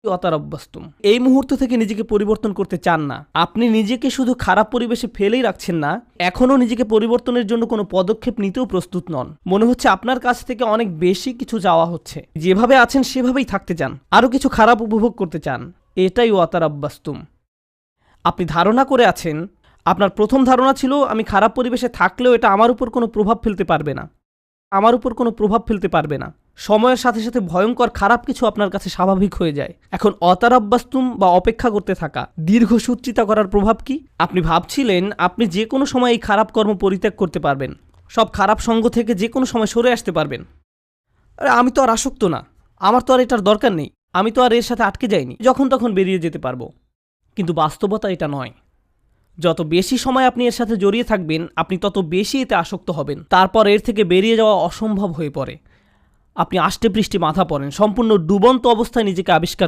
ওয়াতারাব্বাসতুম। এই মুহূর্ত থেকে নিজেকে পরিবর্তন করতে চান না, আপনি নিজেকে শুধু খারাপ পরিবেশে ফেলেই রাখছেন না, এখনও নিজেকে পরিবর্তনের জন্য কোনো পদক্ষেপ নিতেও প্রস্তুত নন। মনে হচ্ছে আপনার কাছ থেকে অনেক বেশি কিছু চাওয়া হচ্ছে। যেভাবে আছেন সেভাবেই থাকতে চান, আরও কিছু খারাপ উপভোগ করতে চান। এটাই ওয়াতারাব্বাসতুম। আপনি ধারণা করে আছেন, আপনার প্রথম ধারণা ছিল আমি খারাপ পরিবেশে থাকলেও এটা আমার উপর কোনো প্রভাব ফেলতে পারবে না, সময়ের সাথে সাথে ভয়ঙ্কর খারাপ কিছু আপনার কাছে স্বাভাবিক হয়ে যায়। এখন অতারাব্বাস্তুম বা অপেক্ষা করতে থাকা, দীর্ঘসূত্রিতা করার প্রভাব কি? আপনি ভাবছিলেন আপনি যে কোনো সময় এই খারাপ কর্ম পরিত্যাগ করতে পারবেন, সব খারাপ সঙ্গ থেকে যে কোনো সময় সরে আসতে পারবেন। আরে আমি তো আর আসক্ত না, আমার তো আর এটার দরকার নেই, আমি তো আর এর সাথে আটকে যাইনি, যখন তখন বেরিয়ে যেতে পারবো। কিন্তু বাস্তবতা এটা নয়। যত বেশি সময় আপনি এর সাথে জড়িয়ে থাকবেন, আপনি তত বেশি এতে আসক্ত হবেন। তারপর এর থেকে বেরিয়ে যাওয়া অসম্ভব হয়ে পড়ে। আপনি আষ্টে পৃষ্ঠে মাথা পড়েন, সম্পূর্ণ ডুবন্ত অবস্থায় নিজেকে আবিষ্কার